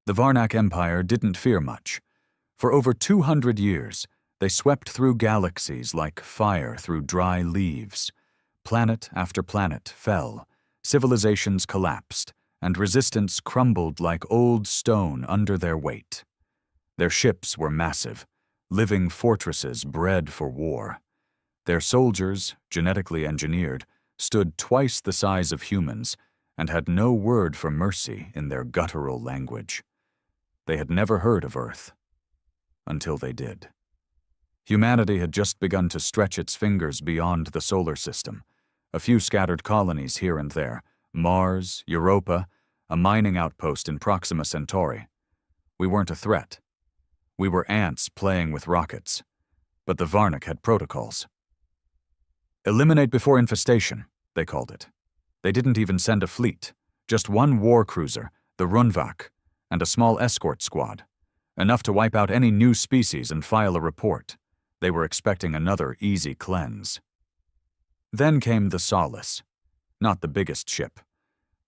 The Varnak Empire didn't fear much. For over 200 years, they swept through galaxies like fire through dry leaves. Planet after planet fell, civilizations collapsed, and resistance crumbled like old stone under their weight. Their ships were massive, living fortresses bred for war. Their soldiers, genetically engineered, stood twice the size of humans and had no word for mercy in their guttural language. They had never heard of Earth. Until they did. Humanity had just begun to stretch its fingers beyond the solar system. A few scattered colonies here and there, Mars, Europa, a mining outpost in Proxima Centauri. We weren't a threat. We were ants playing with rockets. But the Varnak had protocols. Eliminate before infestation, they called it. They didn't even send a fleet, just one war cruiser, the Runvak, and a small escort squad. Enough to wipe out any new species and file a report. They were expecting another easy cleanse. Then came the Solace. Not the biggest ship.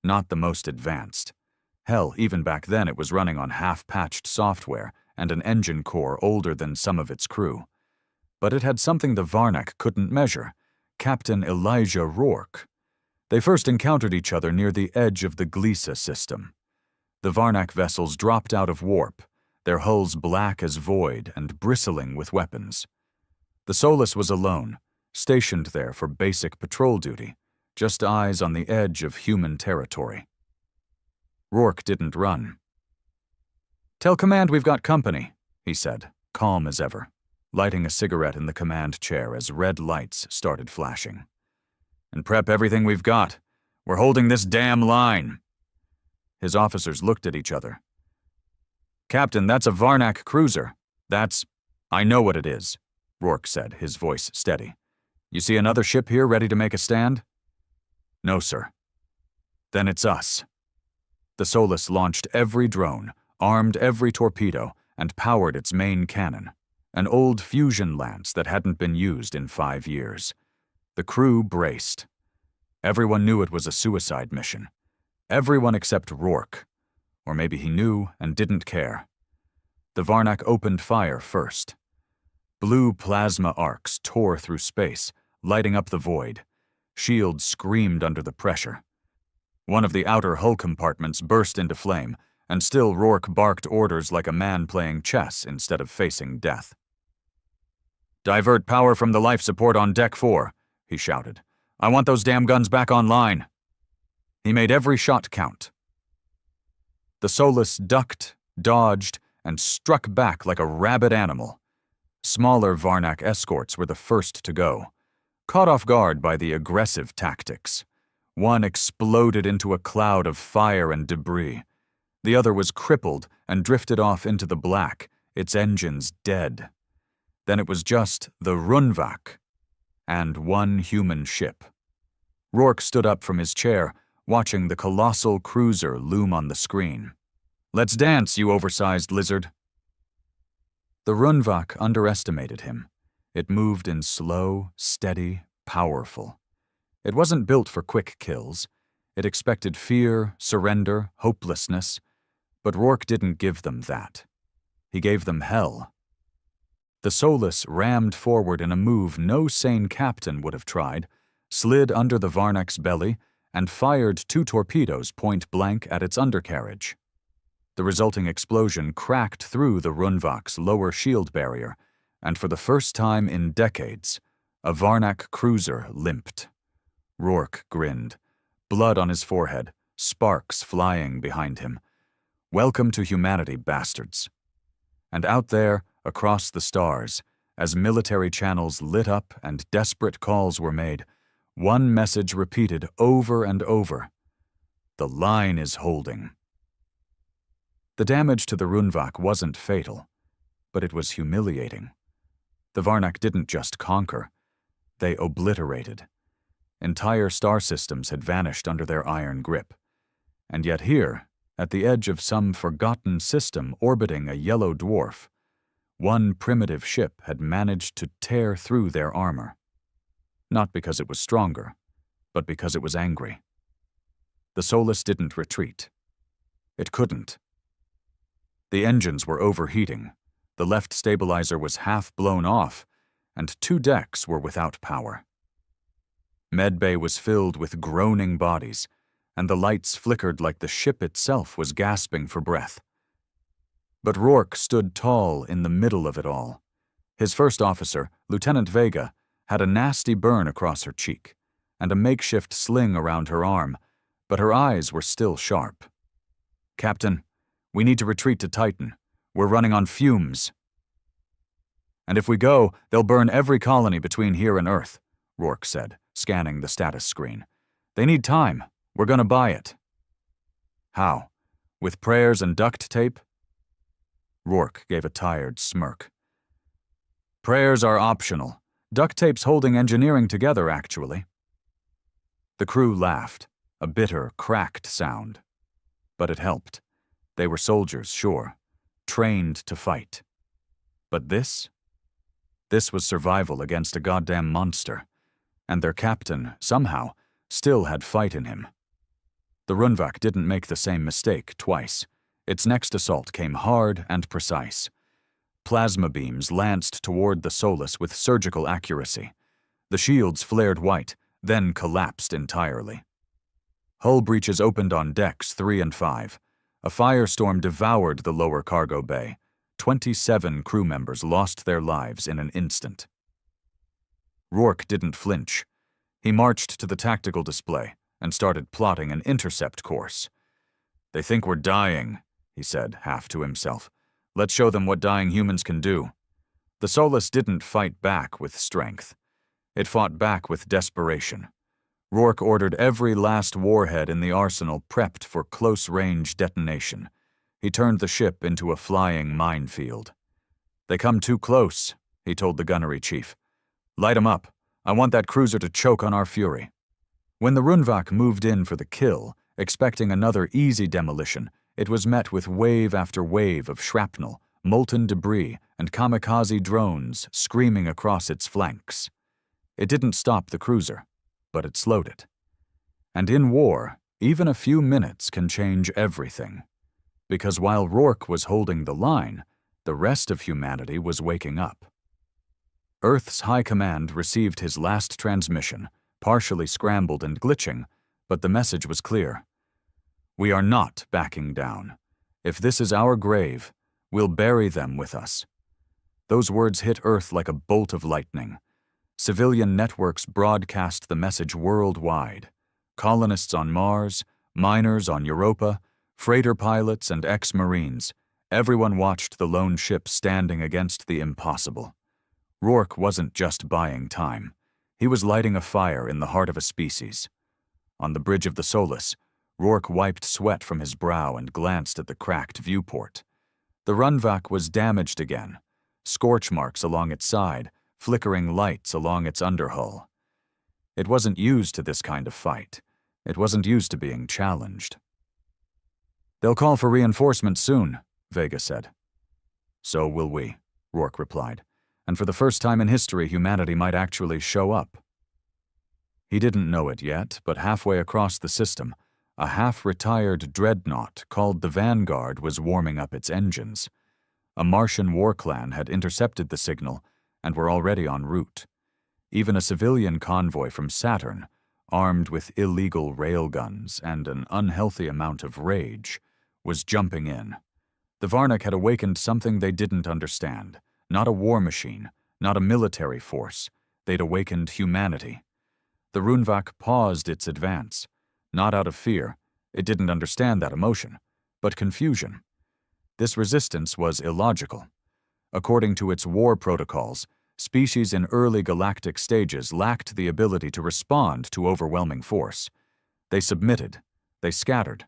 Not the most advanced. Hell, even back then it was running on half-patched software and an engine core older than some of its crew. But it had something the Varnak couldn't measure. Captain Elijah Rourke. They first encountered each other near the edge of the Gliesa system. The Varnak vessels dropped out of warp, their hulls black as void and bristling with weapons. The Solace was alone, stationed there for basic patrol duty, just eyes on the edge of human territory. Rourke didn't run. "Tell command we've got company," he said, calm as ever, lighting a cigarette in the command chair as red lights started flashing. "And prep everything we've got. We're holding this damn line." His officers looked at each other. "Captain, that's a Varnak cruiser. I know what it is," Rourke said, his voice steady. "You see another ship here ready to make a stand?" "No, sir." "Then it's us." The Solace launched every drone, armed every torpedo, and powered its main cannon, an old fusion lance that hadn't been used in 5 years. The crew braced. Everyone knew it was a suicide mission. Everyone except Rourke. Or maybe he knew and didn't care. The Varnak opened fire first. Blue plasma arcs tore through space, lighting up the void. Shields screamed under the pressure. One of the outer hull compartments burst into flame, and still Rourke barked orders like a man playing chess instead of facing death. "Divert power from the life support on Deck 4, he shouted. "I want those damn guns back online." He made every shot count. The Solace ducked, dodged, and struck back like a rabid animal. Smaller Varnak escorts were the first to go, caught off guard by the aggressive tactics. One exploded into a cloud of fire and debris. The other was crippled and drifted off into the black, its engines dead. Then it was just the Runvak and one human ship. Rourke stood up from his chair, watching the colossal cruiser loom on the screen. "Let's dance, you oversized lizard." The Runvak underestimated him. It moved in slow, steady, powerful. It wasn't built for quick kills. It expected fear, surrender, hopelessness. But Rourke didn't give them that. He gave them hell. The Solace rammed forward in a move no sane captain would have tried, slid under the Varnak's belly, and fired 2 torpedoes point blank at its undercarriage. The resulting explosion cracked through the Runvak's lower shield barrier, and for the first time in decades, a Varnak cruiser limped. Rourke grinned, blood on his forehead, sparks flying behind him. "Welcome to humanity, bastards." And out there, across the stars, as military channels lit up and desperate calls were made, one message repeated over and over: "The line is holding." The damage to the Runvak wasn't fatal, but it was humiliating. The Varnak didn't just conquer, they obliterated. Entire star systems had vanished under their iron grip. And yet here, at the edge of some forgotten system orbiting a yellow dwarf, one primitive ship had managed to tear through their armor. Not because it was stronger, but because it was angry. The Solace didn't retreat. It couldn't. The engines were overheating, the left stabilizer was half blown off, and 2 decks were without power. Medbay was filled with groaning bodies, and the lights flickered like the ship itself was gasping for breath. But Rourke stood tall in the middle of it all. His first officer, Lieutenant Vega, had a nasty burn across her cheek, and a makeshift sling around her arm, but her eyes were still sharp. "Captain, we need to retreat to Titan. We're running on fumes." "And if we go, they'll burn every colony between here and Earth," Rourke said, scanning the status screen. "They need time. We're gonna buy it." "How? With prayers and duct tape?" Rourke gave a tired smirk. "Prayers are optional. Duct tape's holding engineering together, actually." The crew laughed, a bitter, cracked sound. But it helped. They were soldiers, sure, trained to fight. But this? This was survival against a goddamn monster, and their captain, somehow, still had fight in him. The Runvak didn't make the same mistake twice. Its next assault came hard and precise. Plasma beams lanced toward the Solus with surgical accuracy. The shields flared white, then collapsed entirely. Hull breaches opened on decks 3 and 5. A firestorm devoured the lower cargo bay. 27 crew members lost their lives in an instant. Rourke didn't flinch. He marched to the tactical display and started plotting an intercept course. "They think we're dying," he said, half to himself. "Let's show them what dying humans can do." The Solus didn't fight back with strength. It fought back with desperation. Rourke ordered every last warhead in the arsenal prepped for close-range detonation. He turned the ship into a flying minefield. "They come too close," he told the gunnery chief. "Light 'em up. I want that cruiser to choke on our fury." When the Runvak moved in for the kill, expecting another easy demolition, it was met with wave after wave of shrapnel, molten debris, and kamikaze drones screaming across its flanks. It didn't stop the cruiser, but it slowed it. And in war, even a few minutes can change everything. Because while Rourke was holding the line, the rest of humanity was waking up. Earth's High Command received his last transmission, partially scrambled and glitching, but the message was clear. "We are not backing down. If this is our grave, we'll bury them with us." Those words hit Earth like a bolt of lightning. Civilian networks broadcast the message worldwide. Colonists on Mars, miners on Europa, freighter pilots and ex-Marines, everyone watched the lone ship standing against the impossible. Rourke wasn't just buying time. He was lighting a fire in the heart of a species. On the bridge of the Solus, Rourke wiped sweat from his brow and glanced at the cracked viewport. The Runvak was damaged again, scorch marks along its side, flickering lights along its underhull. It wasn't used to this kind of fight. It wasn't used to being challenged. "They'll call for reinforcements soon," Vega said. "So will we," Rourke replied. "And for the first time in history, humanity might actually show up." He didn't know it yet, but halfway across the system, a half-retired dreadnought called the Vanguard was warming up its engines. A Martian war clan had intercepted the signal and were already en route. Even a civilian convoy from Saturn, armed with illegal railguns and an unhealthy amount of rage, was jumping in. The Varnak had awakened something they didn't understand. Not a war machine, not a military force. They'd awakened humanity. The Runvak paused its advance. Not out of fear. It didn't understand that emotion, but confusion. This resistance was illogical. According to its war protocols, species in early galactic stages lacked the ability to respond to overwhelming force. They submitted. They scattered.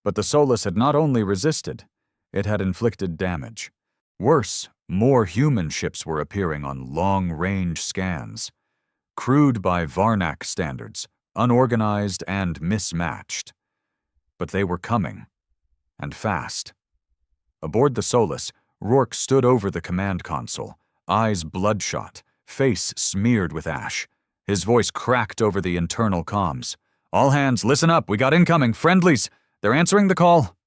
But the Solus had not only resisted, it had inflicted damage. Worse, more human ships were appearing on long-range scans. Crude by Varnak standards, unorganized and mismatched. But they were coming, and fast. Aboard the Solus, Rourke stood over the command console, eyes bloodshot, face smeared with ash. His voice cracked over the internal comms. "All hands, listen up, we got incoming, friendlies! They're answering the call!"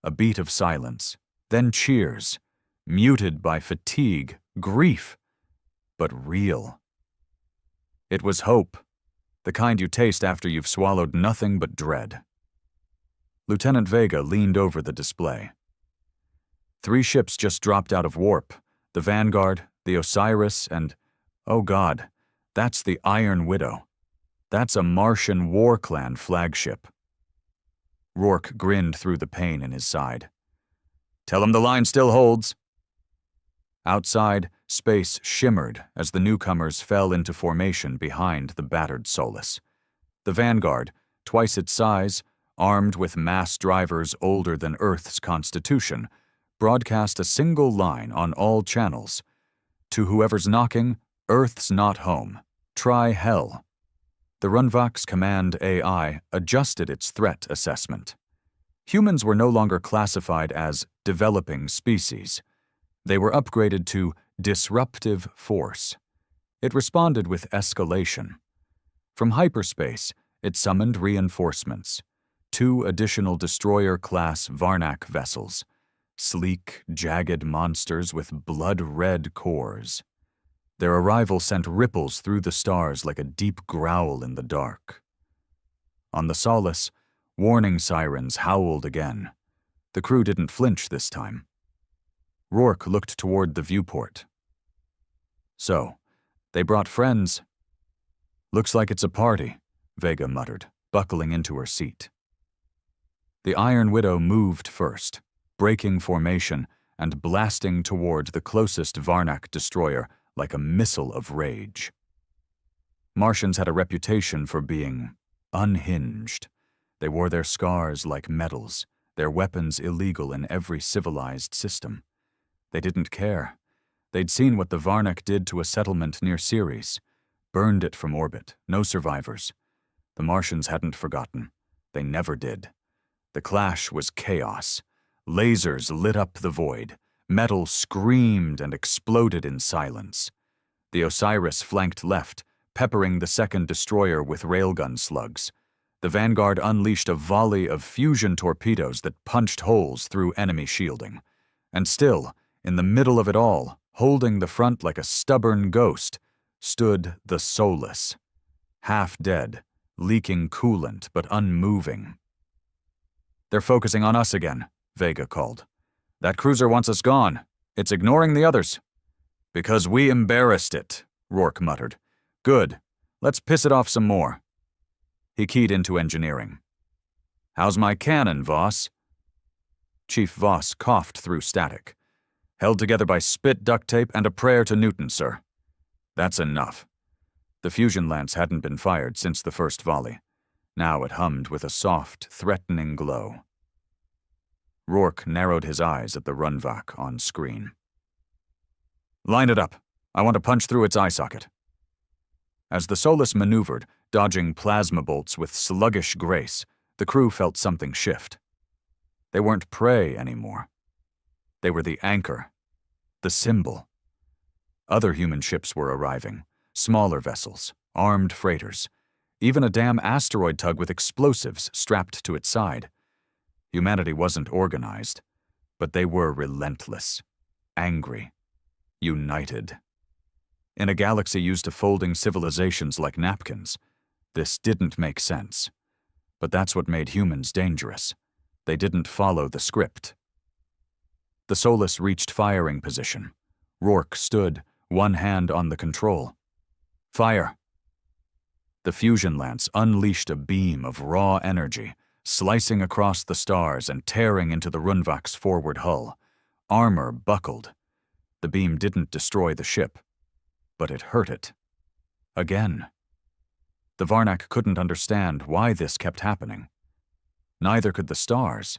A beat of silence, then cheers, muted by fatigue, grief, but real. It was hope, the kind you taste after you've swallowed nothing but dread. Lieutenant Vega leaned over the display. 3 ships just dropped out of warp, the Vanguard, the Osiris, and, oh God, that's the Iron Widow. That's a Martian War Clan flagship. Rourke grinned through the pain in his side. Tell him the line still holds. Outside, space shimmered as the newcomers fell into formation behind the battered Solus. The Vanguard, twice its size, armed with mass drivers older than Earth's constitution, broadcast a single line on all channels. To whoever's knocking, Earth's not home. Try hell. The Runvak's command AI adjusted its threat assessment. Humans were no longer classified as developing species. They were upgraded to disruptive force. It responded with escalation. From hyperspace, it summoned reinforcements. 2 additional destroyer-class Varnak vessels. Sleek, jagged monsters with blood-red cores. Their arrival sent ripples through the stars like a deep growl in the dark. On the Solus, warning sirens howled again. The crew didn't flinch this time. Rourke looked toward the viewport. So, they brought friends. Looks like it's a party, Vega muttered, buckling into her seat. The Iron Widow moved first, breaking formation and blasting toward the closest Varnak destroyer like a missile of rage. Martians had a reputation for being unhinged. They wore their scars like medals, their weapons illegal in every civilized system. They didn't care. They'd seen what the Varnak did to a settlement near Ceres, burned it from orbit, no survivors. The Martians hadn't forgotten. They never did. The clash was chaos. Lasers lit up the void. Metal screamed and exploded in silence. The Osiris flanked left, peppering the second destroyer with railgun slugs. The Vanguard unleashed a volley of fusion torpedoes that punched holes through enemy shielding. And still, in the middle of it all, holding the front like a stubborn ghost, stood the Solus. Half dead, leaking coolant but unmoving. They're focusing on us again, Vega called. That cruiser wants us gone. It's ignoring the others. Because we embarrassed it, Rourke muttered. Good. Let's piss it off some more. He keyed into engineering. How's my cannon, Voss? Chief Voss coughed through static. Held together by spit duct tape and a prayer to Newton, sir. That's enough. The fusion lance hadn't been fired since the first volley. Now it hummed with a soft, threatening glow. Rourke narrowed his eyes at the Runvak on screen. Line it up. I want to punch through its eye socket. As the Solus maneuvered, dodging plasma bolts with sluggish grace, the crew felt something shift. They weren't prey anymore. They were the anchor, the symbol. Other human ships were arriving, smaller vessels, armed freighters, even a damn asteroid tug with explosives strapped to its side. Humanity wasn't organized, but they were relentless, angry, united. In a galaxy used to folding civilizations like napkins, this didn't make sense. But that's what made humans dangerous. They didn't follow the script. The Solus reached firing position. Rourke stood, one hand on the control. Fire! The fusion lance unleashed a beam of raw energy, slicing across the stars and tearing into the Runvak's forward hull. Armor buckled. The beam didn't destroy the ship, but it hurt it. Again. The Varnak couldn't understand why this kept happening. Neither could the stars,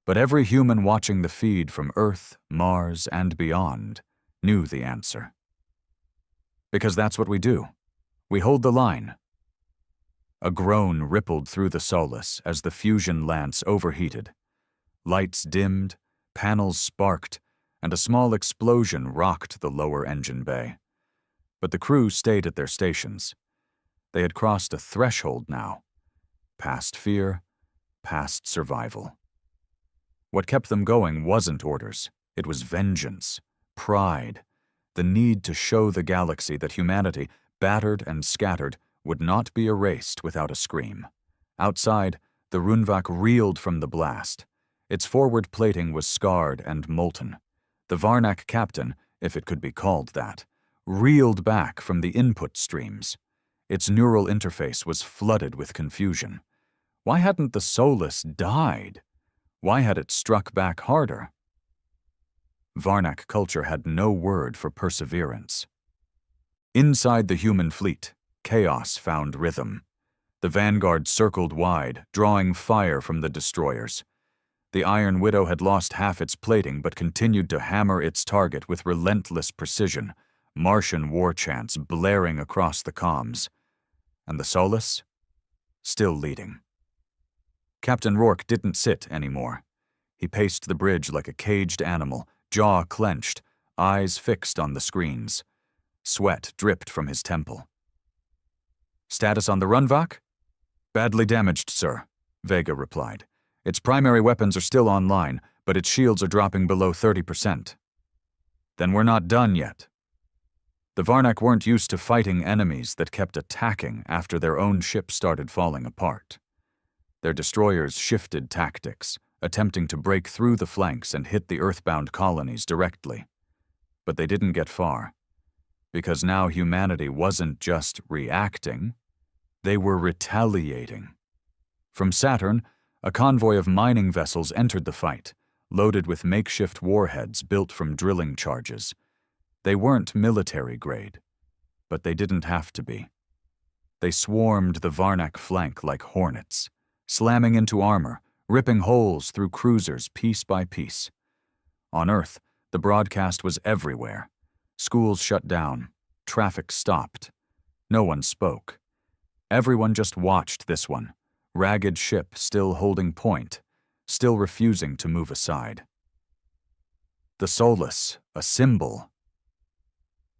but every human watching the feed from Earth, Mars, and beyond knew the answer. Because that's what we do. We hold the line. A groan rippled through the Solus as the fusion lance overheated. Lights dimmed, panels sparked, and a small explosion rocked the lower engine bay. But the crew stayed at their stations. They had crossed a threshold now, past fear, past survival. What kept them going wasn't orders. It was vengeance, pride, the need to show the galaxy that humanity, battered and scattered, would not be erased without a scream. Outside, the Runvak reeled from the blast. Its forward plating was scarred and molten. The Varnak captain, if it could be called that, reeled back from the input streams. Its neural interface was flooded with confusion. Why hadn't the Solus died? Why had it struck back harder? Varnak culture had no word for perseverance. Inside the human fleet, chaos found rhythm. The vanguard circled wide, drawing fire from the destroyers. The Iron Widow had lost half its plating but continued to hammer its target with relentless precision, Martian war chants blaring across the comms. And the Solus? Still leading. Captain Rourke didn't sit anymore. He paced the bridge like a caged animal, jaw clenched, eyes fixed on the screens. Sweat dripped from his temple. "Status on the Runvak?" "Badly damaged, sir," Vega replied. "Its primary weapons are still online, but its shields are dropping below 30%. "Then we're not done yet." The Varnak weren't used to fighting enemies that kept attacking after their own ship started falling apart. Their destroyers shifted tactics, attempting to break through the flanks and hit the earthbound colonies directly. But they didn't get far, because now humanity wasn't just reacting, they were retaliating. From Saturn, a convoy of mining vessels entered the fight, loaded with makeshift warheads built from drilling charges. They weren't military grade, but they didn't have to be. They swarmed the Varnak flank like hornets, slamming into armor, ripping holes through cruisers piece by piece. On Earth, the broadcast was everywhere. Schools shut down, traffic stopped. No one spoke. Everyone just watched this one, ragged ship still holding point, still refusing to move aside. The Solus, a symbol.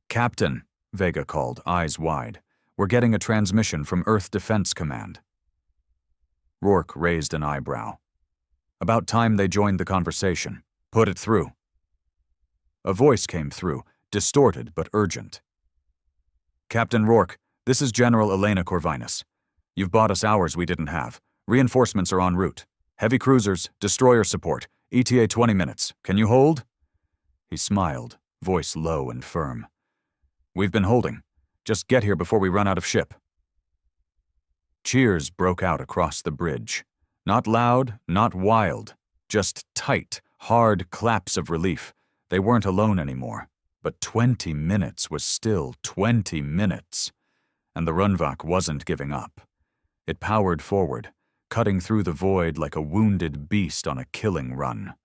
"Captain," Vega called, eyes wide. "We're getting a transmission from Earth Defense Command." Rourke raised an eyebrow. About time they joined the conversation. "Put it through." A voice came through, distorted but urgent. "Captain Rourke, this is General Elena Corvinus. You've bought us hours we didn't have. Reinforcements are en route. Heavy cruisers, destroyer support, ETA 20 minutes. Can you hold?" He smiled, voice low and firm. "We've been holding. Just get here before we run out of ship." Cheers broke out across the bridge. Not loud, not wild, just tight, hard claps of relief. They weren't alone anymore. But 20 minutes was still 20 minutes. And the Runvak wasn't giving up. It powered forward, cutting through the void like a wounded beast on a killing run.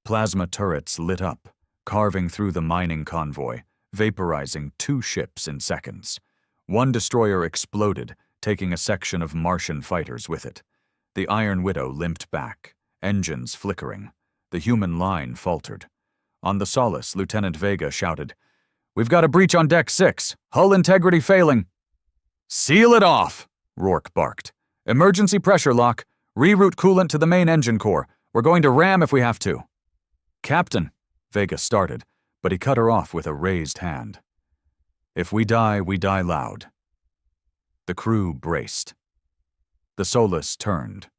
Plasma turrets lit up, carving through the mining convoy, vaporizing 2 ships in seconds. One destroyer exploded, taking a section of Martian fighters with it. The Iron Widow limped back, engines flickering. The human line faltered. On the Solus, Lieutenant Vega shouted, "We've got a breach on Deck 6. Hull integrity failing." "Seal it off," Rourke barked. "Emergency pressure lock. Reroute coolant to the main engine core. We're going to ram if we have to." "Captain," Vega started, but he cut her off with a raised hand. "If we die loud." The crew braced. The Solus turned.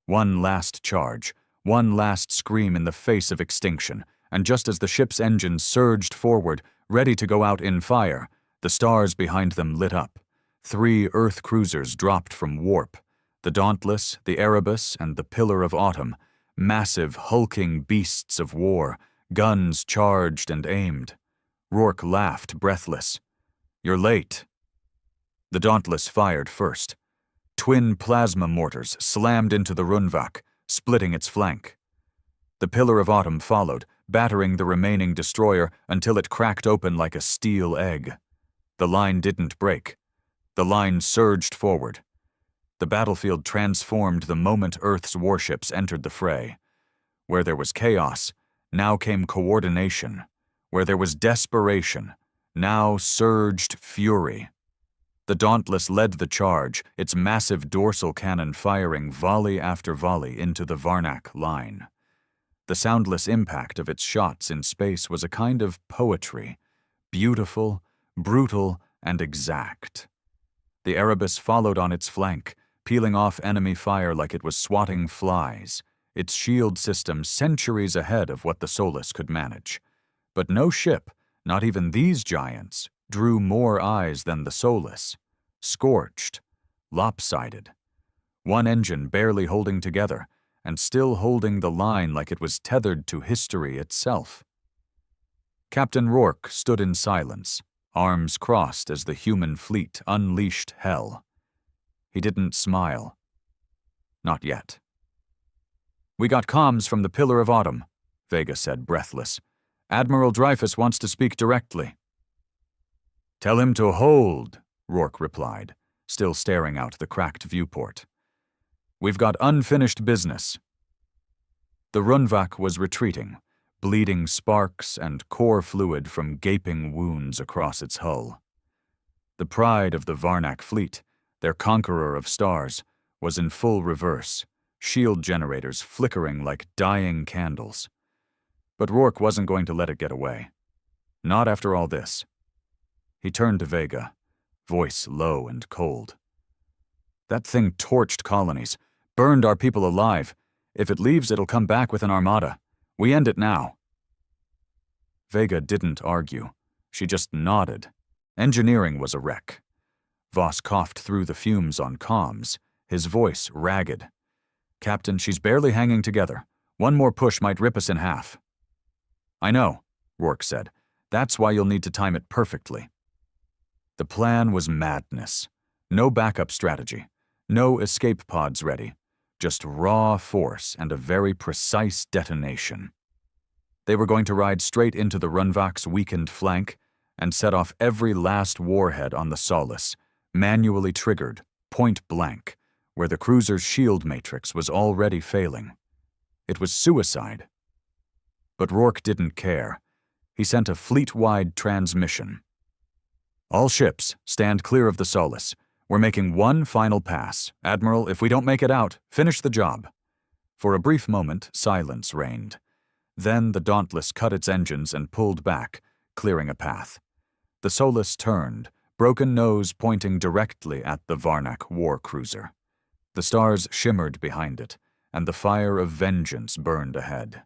One last charge, one last scream in the face of extinction, and just as the ship's engines surged forward, ready to go out in fire, the stars behind them lit up. 3 Earth cruisers dropped from warp. The Dauntless, the Erebus, and the Pillar of Autumn, massive, hulking beasts of war, guns charged and aimed. Rourke laughed, breathless. "You're late." The Dauntless fired first. Twin plasma mortars slammed into the Runvak, splitting its flank. The Pillar of Autumn followed, battering the remaining destroyer until it cracked open like a steel egg. The line didn't break. The line surged forward. The battlefield transformed the moment Earth's warships entered the fray. Where there was chaos, now came coordination. Where there was desperation, now surged fury. The Dauntless led the charge, its massive dorsal cannon firing volley after volley into the Varnak line. The soundless impact of its shots in space was a kind of poetry, beautiful, brutal, and exact. The Erebus followed on its flank, peeling off enemy fire like it was swatting flies, its shield system centuries ahead of what the Solus could manage. But no ship, not even these giants, drew more eyes than the Solus. Scorched, lopsided. One engine barely holding together, and still holding the line like it was tethered to history itself. Captain Rourke stood in silence, arms crossed as the human fleet unleashed hell. He didn't smile. Not yet. "We got comms from the Pillar of Autumn," Vega said, breathless. "Admiral Dreyfus wants to speak directly." "Tell him to hold," Rourke replied, still staring out the cracked viewport. "We've got unfinished business." The Runvak was retreating, bleeding sparks and core fluid from gaping wounds across its hull. The pride of the Varnak fleet, their conqueror of stars, was in full reverse, shield generators flickering like dying candles. But Rourke wasn't going to let it get away. Not after all this. He turned to Vega, voice low and cold. "That thing torched colonies, burned our people alive. If it leaves, it'll come back with an armada. We end it now." Vega didn't argue. She just nodded. Engineering was a wreck. Voss coughed through the fumes on comms, his voice ragged. "Captain, she's barely hanging together. One more push might rip us in half." "I know," Rourke said. "That's why you'll need to time it perfectly." The plan was madness. No backup strategy. No escape pods ready. Just raw force and a very precise detonation. They were going to ride straight into the Runvak's weakened flank and set off every last warhead on the Solus, manually triggered, point blank, where the cruiser's shield matrix was already failing. It was suicide. But Rourke didn't care. He sent a fleet-wide transmission. "All ships, stand clear of the Solus. We're making one final pass. Admiral, if we don't make it out, finish the job." For a brief moment, silence reigned. Then the Dauntless cut its engines and pulled back, clearing a path. The Solus turned, broken nose pointing directly at the Varnak war cruiser. The stars shimmered behind it, and the fire of vengeance burned ahead.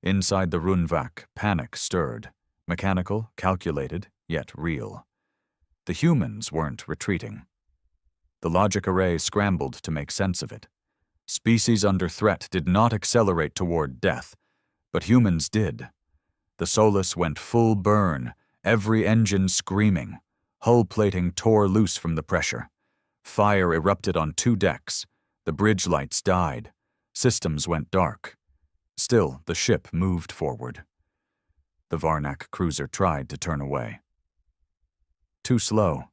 Inside the Runvak, panic stirred, mechanical, calculated, yet real. The humans weren't retreating. The logic array scrambled to make sense of it. Species under threat did not accelerate toward death, but humans did. The Solus went full burn, every engine screaming. Hull plating tore loose from the pressure. Fire erupted on 2 decks. The bridge lights died. Systems went dark. Still, the ship moved forward. The Varnak cruiser tried to turn away. Too slow.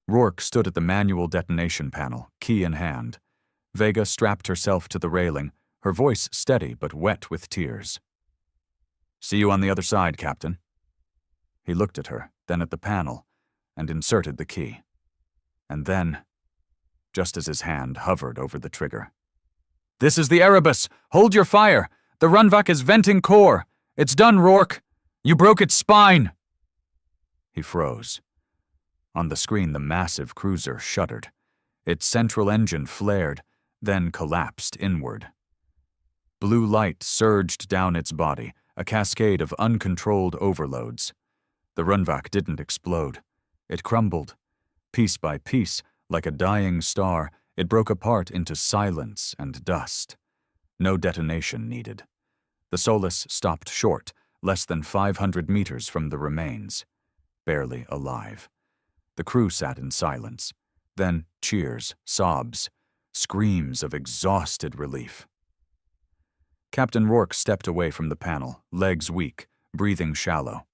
Rourke stood at the manual detonation panel, key in hand. Vega strapped herself to the railing, her voice steady but wet with tears. "See you on the other side, Captain." He looked at her, then at the panel, and inserted the key. And then, just as his hand hovered over the trigger, "This is the Erebus! Hold your fire! The Runvak is venting core! It's done, Rourke! You broke its spine!" He froze. On the screen, the massive cruiser shuddered. Its central engine flared, then collapsed inward. Blue light surged down its body, a cascade of uncontrolled overloads. The Runvak didn't explode. It crumbled. Piece by piece, like a dying star, it broke apart into silence and dust. No detonation needed. The Solus stopped short, less than 500 meters from the remains. Barely alive. The crew sat in silence. Then cheers, sobs, screams of exhausted relief. Captain Rourke stepped away from the panel, legs weak, breathing shallow.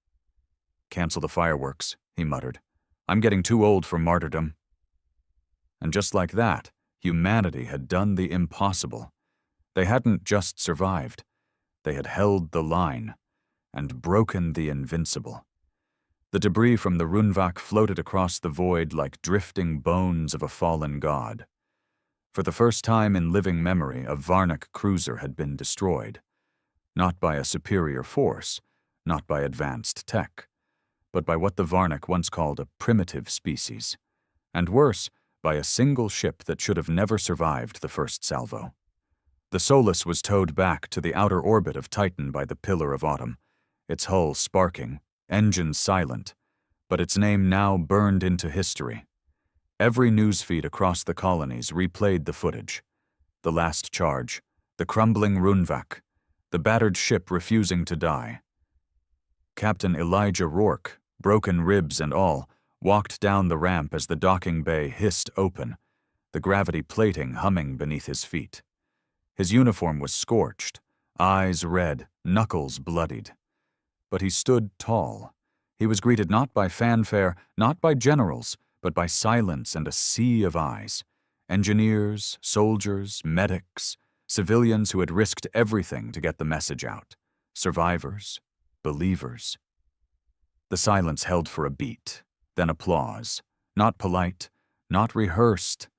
"Cancel the fireworks," he muttered. "I'm getting too old for martyrdom." And just like that, humanity had done the impossible. They hadn't just survived. They had held the line and broken the invincible. The debris from the Runvak floated across the void like drifting bones of a fallen god. For the first time in living memory, a Varnak cruiser had been destroyed. Not by a superior force, not by advanced tech, but by what the Varnak once called a primitive species. And worse, by a single ship that should have never survived the first salvo. The Solus was towed back to the outer orbit of Titan by the Pillar of Autumn, its hull sparking, engines silent, but its name now burned into history. Every newsfeed across the colonies replayed the footage. The last charge, the crumbling Runvak, the battered ship refusing to die. Captain Elijah Rourke, broken ribs and all, walked down the ramp as the docking bay hissed open, the gravity plating humming beneath his feet. His uniform was scorched, eyes red, knuckles bloodied. But he stood tall. He was greeted not by fanfare, not by generals, but by silence and a sea of eyes. Engineers, soldiers, medics, civilians who had risked everything to get the message out. Survivors, believers. The silence held for a beat, then applause. Not polite, not rehearsed.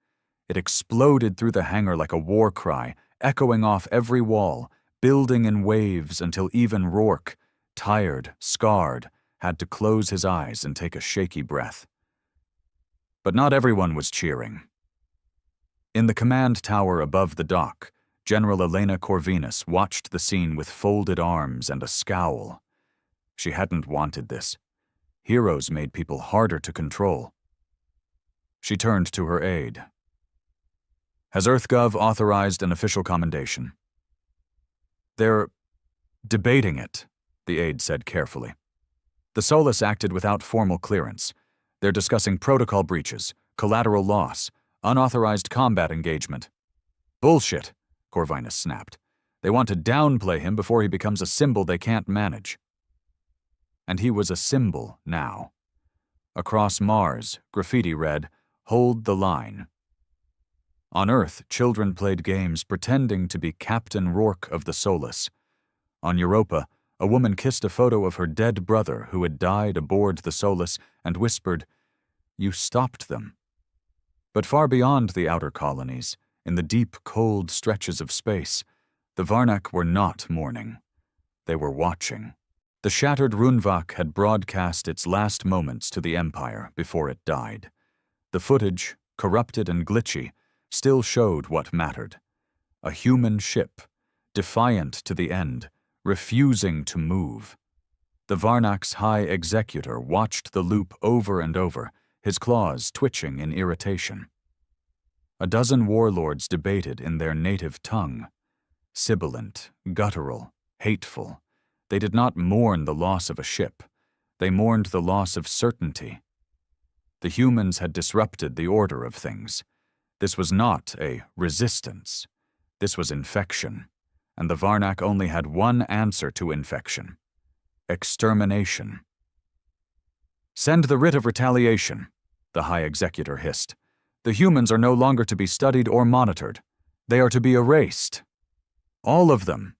It exploded through the hangar like a war cry, echoing off every wall, building in waves until even Rourke, tired, scarred, had to close his eyes and take a shaky breath. But not everyone was cheering. In the command tower above the dock, General Elena Corvinus watched the scene with folded arms and a scowl. She hadn't wanted this. Heroes made people harder to control. She turned to her aide. Has EarthGov authorized an official commendation? They're debating it, the aide said carefully. The Solus acted without formal clearance. They're discussing protocol breaches, collateral loss, unauthorized combat engagement. Bullshit, Corvinus snapped. They want to downplay him before he becomes a symbol they can't manage. And he was a symbol now. Across Mars, graffiti read, "Hold the line." On Earth, children played games pretending to be Captain Rourke of the Solus. On Europa, a woman kissed a photo of her dead brother who had died aboard the Solus and whispered, "You stopped them." But far beyond the outer colonies, in the deep, cold stretches of space, the Varnak were not mourning. They were watching. The shattered Runvak had broadcast its last moments to the Empire before it died. The footage, corrupted and glitchy, still showed what mattered. A human ship, defiant to the end, refusing to move. The Varnak's high executor watched the loop over and over, his claws twitching in irritation. A dozen warlords debated in their native tongue. Sibilant, guttural, hateful. They did not mourn the loss of a ship. They mourned the loss of certainty. The humans had disrupted the order of things. This was not a resistance. This was infection. And the Varnak only had one answer to infection: extermination. Send the writ of retaliation, the High Executor hissed. The humans are no longer to be studied or monitored. They are to be erased. All of them.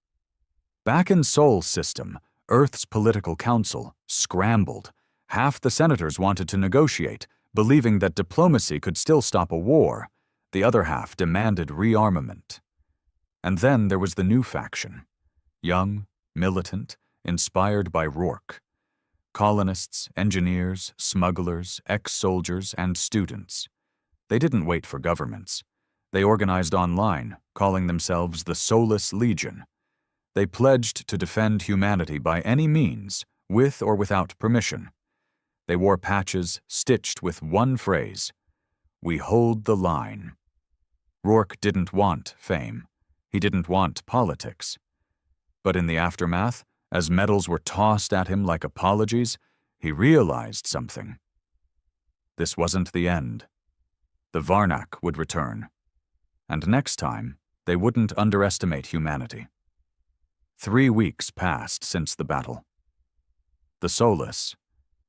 Back in Sol's system, Earth's political council scrambled. Half the senators wanted to negotiate, believing that diplomacy could still stop a war. The other half demanded rearmament. And then there was the new faction. Young, militant, inspired by Rourke. Colonists, engineers, smugglers, ex-soldiers, and students. They didn't wait for governments. They organized online, calling themselves the Solus Legion. They pledged to defend humanity by any means, with or without permission. They wore patches stitched with one phrase: "We hold the line." Rourke didn't want fame. He didn't want politics. But in the aftermath, as medals were tossed at him like apologies, he realized something. This wasn't the end. The Varnak would return. And next time, they wouldn't underestimate humanity. 3 weeks passed since the battle. The Solus,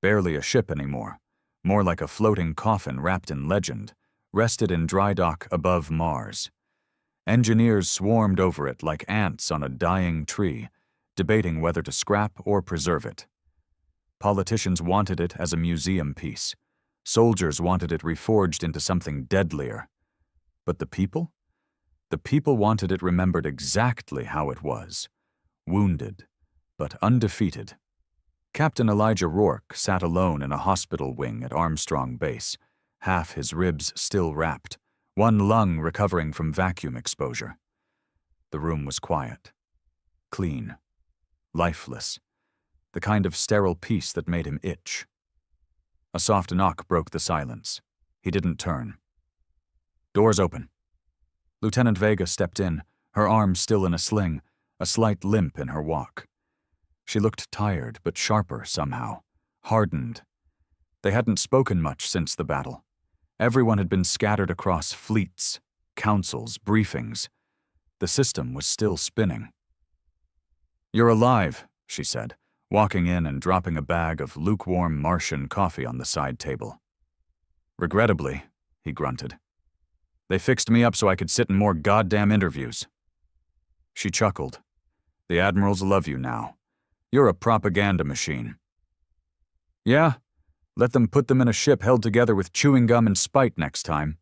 barely a ship anymore, more like a floating coffin wrapped in legend, rested in dry dock above Mars. Engineers swarmed over it like ants on a dying tree, debating whether to scrap or preserve it. Politicians wanted it as a museum piece. Soldiers wanted it reforged into something deadlier. But the people? The people wanted it remembered exactly how it was. Wounded, but undefeated. Captain Elijah Rourke sat alone in a hospital wing at Armstrong Base, half his ribs still wrapped, one lung recovering from vacuum exposure. The room was quiet, clean, lifeless, the kind of sterile peace that made him itch. A soft knock broke the silence. He didn't turn. Doors open. Lieutenant Vega stepped in, her arm still in a sling, a slight limp in her walk. She looked tired, but sharper somehow, hardened. They hadn't spoken much since the battle. Everyone had been scattered across fleets, councils, briefings. The system was still spinning. "You're alive," she said, walking in and dropping a bag of lukewarm Martian coffee on the side table. "Regrettably," he grunted. "They fixed me up so I could sit in more goddamn interviews." She chuckled. "The admirals love you now. You're a propaganda machine." "Yeah? Let them put them in a ship held together with chewing gum and spite next time."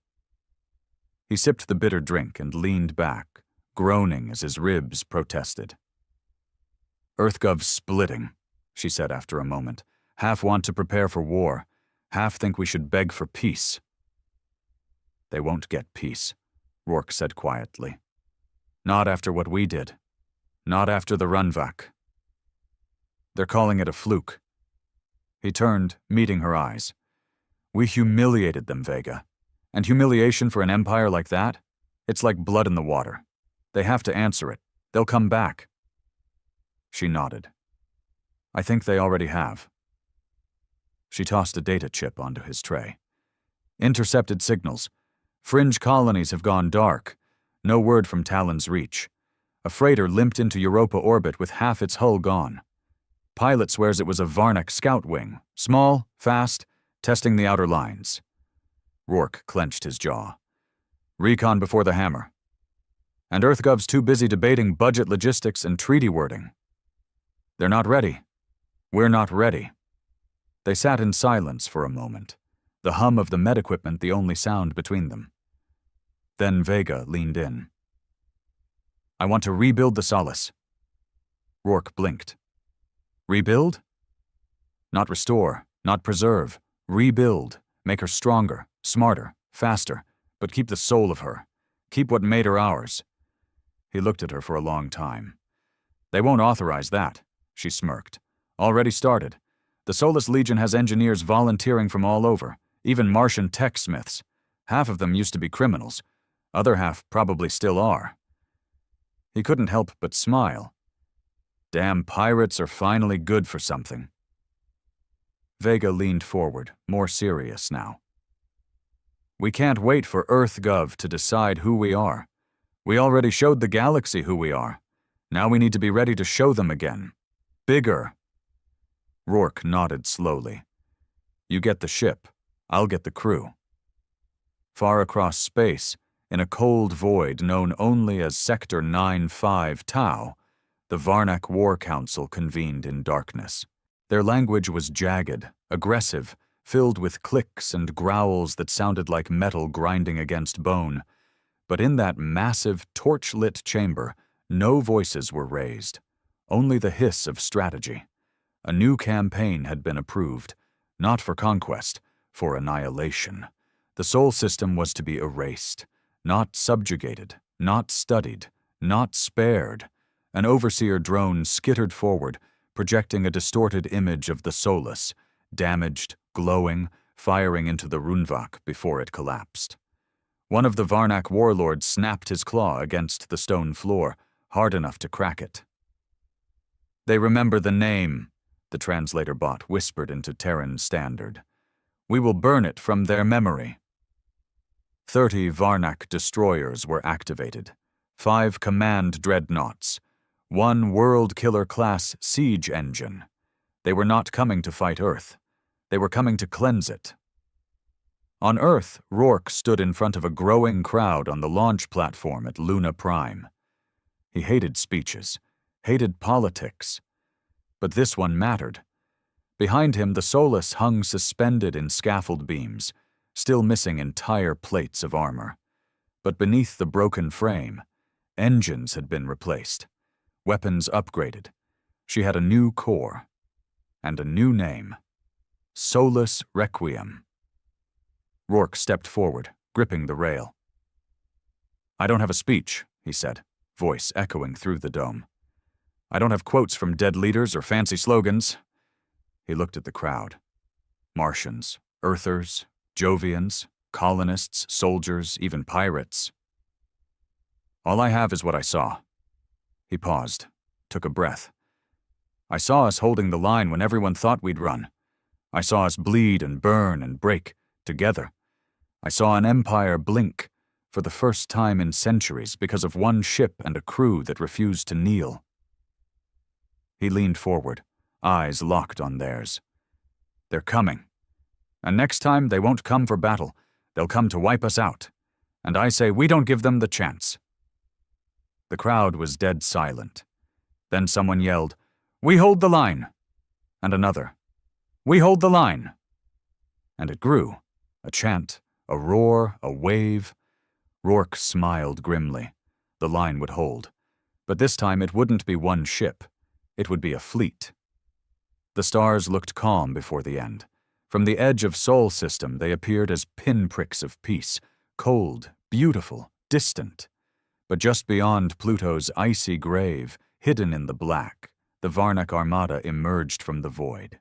He sipped the bitter drink and leaned back, groaning as his ribs protested. "EarthGov's splitting," she said after a moment. "Half want to prepare for war. Half think we should beg for peace." "They won't get peace," Rourke said quietly. "Not after what we did. Not after the Runvak. They're calling it a fluke." He turned, meeting her eyes. "We humiliated them, Vega. And humiliation for an empire like that? It's like blood in the water. They have to answer it. They'll come back." She nodded. "I think they already have." She tossed a data chip onto his tray. "Intercepted signals. Fringe colonies have gone dark. No word from Talon's Reach. A freighter limped into Europa orbit with half its hull gone. Pilot swears it was a Varnak scout wing. Small, fast, testing the outer lines." Rourke clenched his jaw. "Recon before the hammer. And EarthGov's too busy debating budget logistics and treaty wording. They're not ready. We're not ready." They sat in silence for a moment, the hum of the med equipment the only sound between them. Then Vega leaned in. "I want to rebuild the Solace." Rourke blinked. "Rebuild?" "Not restore, not preserve. Rebuild. Make her stronger, smarter, faster, but keep the soul of her. Keep what made her ours." He looked at her for a long time. "They won't authorize that," she smirked. "Already started. The Solus Legion has engineers volunteering from all over, even Martian tech smiths. Half of them used to be criminals. Other half probably still are." He couldn't help but smile. Damn pirates are finally good for something. Vega leaned forward, more serious now. "We can't wait for EarthGov to decide who we are. We already showed the galaxy who we are. Now we need to be ready to show them again. Bigger." Rourke nodded slowly. "You get the ship. I'll get the crew." Far across space, in a cold void known only as Sector 9-5 Tau, the Varnak War Council convened in darkness. Their language was jagged, aggressive, filled with clicks and growls that sounded like metal grinding against bone. But in that massive, torch-lit chamber, no voices were raised, only the hiss of strategy. A new campaign had been approved, not for conquest, for annihilation. The Sol system was to be erased, not subjugated, not studied, not spared. An overseer drone skittered forward, projecting a distorted image of the Solus, damaged, glowing, firing into the Runvak before it collapsed. One of the Varnak warlords snapped his claw against the stone floor, hard enough to crack it. "They remember the name," the translator bot whispered into Terran Standard. "We will burn it from their memory." 30 Varnak destroyers were activated, 5 command dreadnoughts, 1 World Killer class siege engine. They were not coming to fight Earth. They were coming to cleanse it. On Earth, Rourke stood in front of a growing crowd on the launch platform at Luna Prime. He hated speeches, hated politics. But this one mattered. Behind him, the Solus hung suspended in scaffold beams, still missing entire plates of armor. But beneath the broken frame, engines had been replaced, weapons upgraded. She had a new core, and a new name: Solus Requiem. Rourke stepped forward, gripping the rail. "I don't have a speech," he said, voice echoing through the dome. "I don't have quotes from dead leaders or fancy slogans." He looked at the crowd. Martians, Earthers, Jovians, colonists, soldiers, even pirates. "All I have is what I saw." He paused, took a breath. "I saw us holding the line when everyone thought we'd run. I saw us bleed and burn and break, together. I saw an empire blink, for the first time in centuries, because of one ship and a crew that refused to kneel." He leaned forward, eyes locked on theirs. "They're coming. And next time they won't come for battle. They'll come to wipe us out. And I say we don't give them the chance." The crowd was dead silent. Then someone yelled, "We hold the line!" And another, "We hold the line!" And it grew, a chant, a roar, a wave. Rourke smiled grimly. The line would hold. But this time it wouldn't be one ship. It would be a fleet. The stars looked calm before the end. From the edge of Sol system they appeared as pinpricks of peace, cold, beautiful, distant. But just beyond Pluto's icy grave, hidden in the black, the Varnak armada emerged from the void.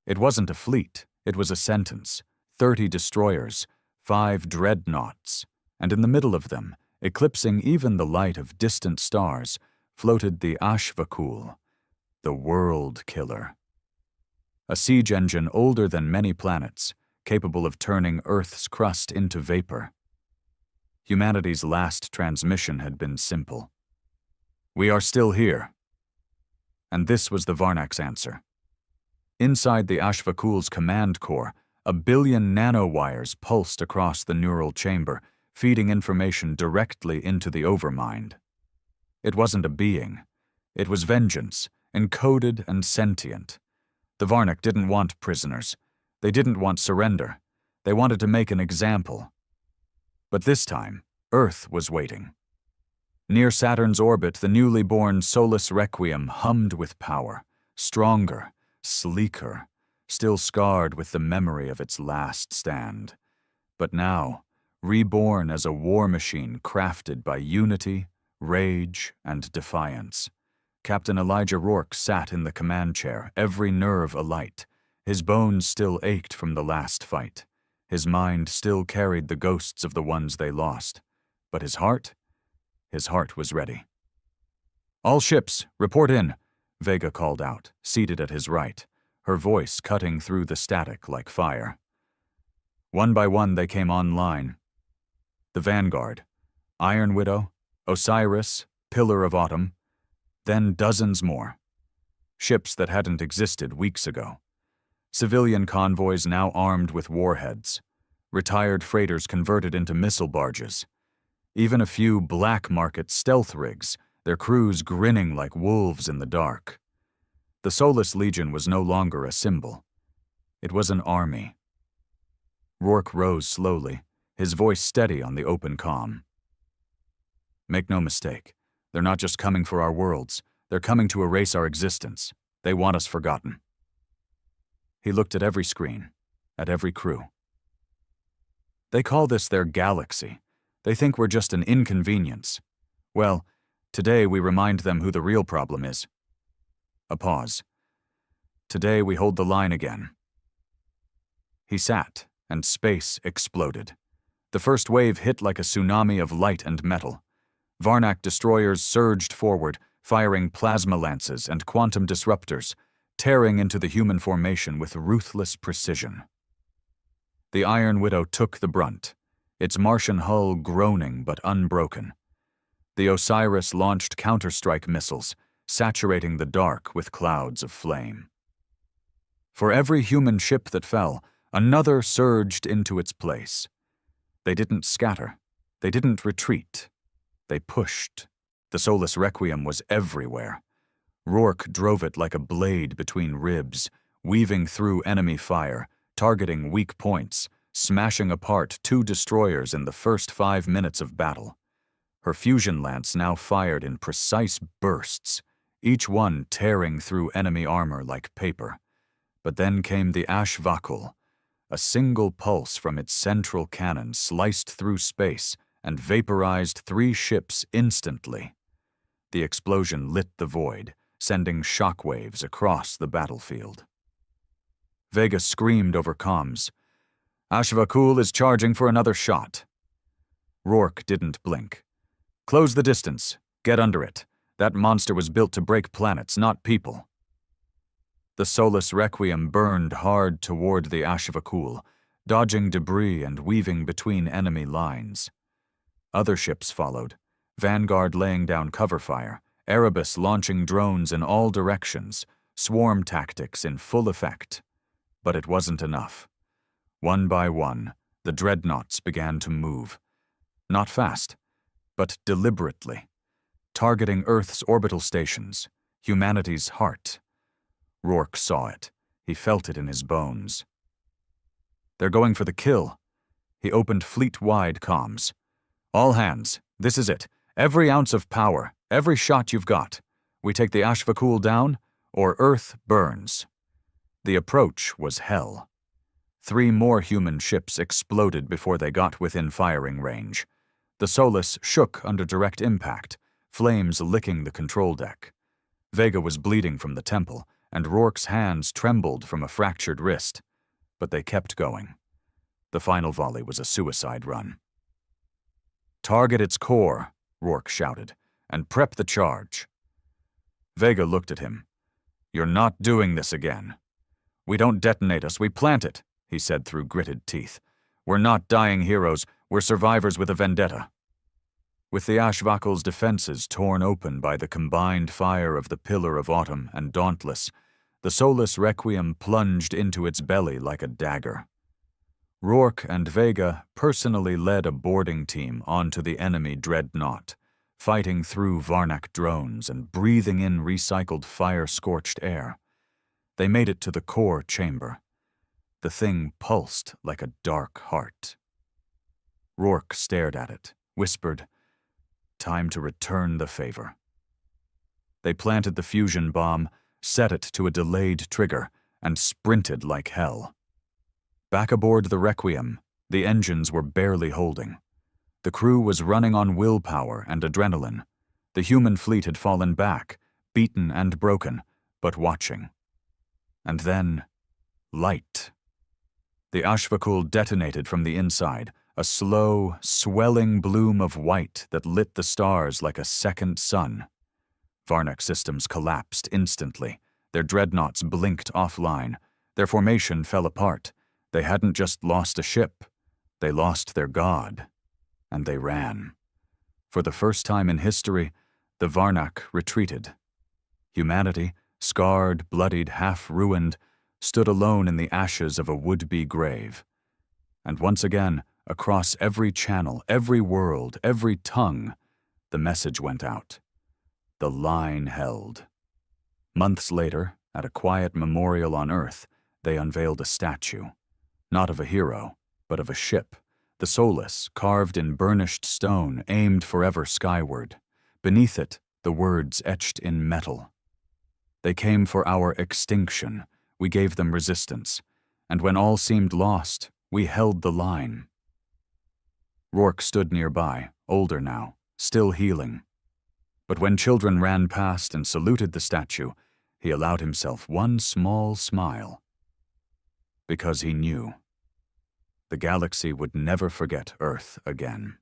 It wasn't a fleet, it was a sentence: 30 destroyers, 5 dreadnoughts, and in the middle of them, eclipsing even the light of distant stars, floated the HFY, the world killer. A siege engine older than many planets, capable of turning Earth's crust into vapor. Humanity's last transmission had been simple: "We are still here." And this was the Varnak's answer. Inside the HFY's command core, 1 billion nanowires pulsed across the neural chamber, feeding information directly into the overmind. It wasn't a being. It was vengeance, encoded and sentient. The Varnak didn't want prisoners. They didn't want surrender. They wanted to make an example. But this time, Earth was waiting. Near Saturn's orbit, the newly born Solus Requiem hummed with power, stronger, sleeker, still scarred with the memory of its last stand. But now, reborn as a war machine crafted by unity, rage, and defiance. Captain Elijah Rourke sat in the command chair, every nerve alight. His bones still ached from the last fight. His mind still carried the ghosts of the ones they lost. But his heart was ready. "All ships, report in," Vega called out, seated at his right, her voice cutting through the static like fire. One by one they came online. The Vanguard, Iron Widow, Osiris, Pillar of Autumn, then dozens more. Ships that hadn't existed weeks ago. Civilian convoys now armed with warheads. Retired freighters converted into missile barges. Even a few black market stealth rigs, their crews grinning like wolves in the dark. The Solus Legion was no longer a symbol. It was an army. Rourke rose slowly, his voice steady on the open comm. "Make no mistake, they're not just coming for our worlds. They're coming to erase our existence. They want us forgotten." He looked at every screen, at every crew. "They call this their galaxy. They think we're just an inconvenience. Well, today we remind them who the real problem is." A pause. "Today we hold the line again." He sat, and space exploded. The first wave hit like a tsunami of light and metal. Varnak destroyers surged forward, firing plasma lances and quantum disruptors, tearing into the human formation with ruthless precision. The Iron Widow took the brunt, its Martian hull groaning but unbroken. The Osiris launched counterstrike missiles, saturating the dark with clouds of flame. For every human ship that fell, another surged into its place. They didn't scatter. They didn't retreat. They pushed. The Solus Requiem was everywhere. Rourke drove it like a blade between ribs, weaving through enemy fire, targeting weak points, smashing apart 2 destroyers in the first 5 minutes of battle. Her fusion lance now fired in precise bursts, each one tearing through enemy armor like paper. But then came the HFY. A single pulse from its central cannon sliced through space and vaporized 3 ships instantly. The explosion lit the void, sending shockwaves across the battlefield. Vega screamed over comms, "HFY is charging for another shot." Rourke didn't blink. "Close the distance. Get under it. That monster was built to break planets, not people." The Solus Requiem burned hard toward the HFY, dodging debris and weaving between enemy lines. Other ships followed, Vanguard laying down cover fire, Erebus launching drones in all directions, swarm tactics in full effect. But it wasn't enough. One by one, the dreadnoughts began to move. Not fast, but deliberately, targeting Earth's orbital stations, humanity's heart. Rourke saw it. He felt it in his bones. "They're going for the kill." He opened fleet-wide comms. "All hands, this is it. Every ounce of power, every shot you've got. We take the HFY down, or Earth burns." The approach was hell. 3 more human ships exploded before they got within firing range. The Solus shook under direct impact, flames licking the control deck. Vega was bleeding from the temple, and Rourke's hands trembled from a fractured wrist. But they kept going. The final volley was a suicide run. "Target its core," Rourke shouted, "and prep the charge." Vega looked at him. "You're not doing this again." "We don't detonate us, we plant it," he said through gritted teeth. "We're not dying heroes, we're survivors with a vendetta." With the HFY's defenses torn open by the combined fire of the Pillar of Autumn and Dauntless, the Solus Requiem plunged into its belly like a dagger. Rourke and Vega personally led a boarding team onto the enemy dreadnought, fighting through Varnak drones and breathing in recycled fire-scorched air. They made it to the core chamber. The thing pulsed like a dark heart. Rourke stared at it, whispered, "Time to return the favor." They planted the fusion bomb, set it to a delayed trigger, and sprinted like hell. Back aboard the Requiem, the engines were barely holding. The crew was running on willpower and adrenaline. The human fleet had fallen back, beaten and broken, but watching. And then, light. The HFY detonated from the inside, a slow, swelling bloom of white that lit the stars like a second sun. Varnak systems collapsed instantly. Their dreadnoughts blinked offline. Their formation fell apart. They hadn't just lost a ship. They lost their god. And they ran. For the first time in history, the Varnak retreated. Humanity, scarred, bloodied, half-ruined, stood alone in the ashes of a would-be grave. And once again, across every channel, every world, every tongue, the message went out. The line held. Months later, at a quiet memorial on Earth, they unveiled a statue. Not of a hero, but of a ship, the Solus, carved in burnished stone, aimed forever skyward. Beneath it, the words etched in metal. "They came for our extinction. We gave them resistance. And when all seemed lost, we held the line." Rourke stood nearby, older now, still healing. But when children ran past and saluted the statue, he allowed himself one small smile. Because he knew. The galaxy would never forget Earth again.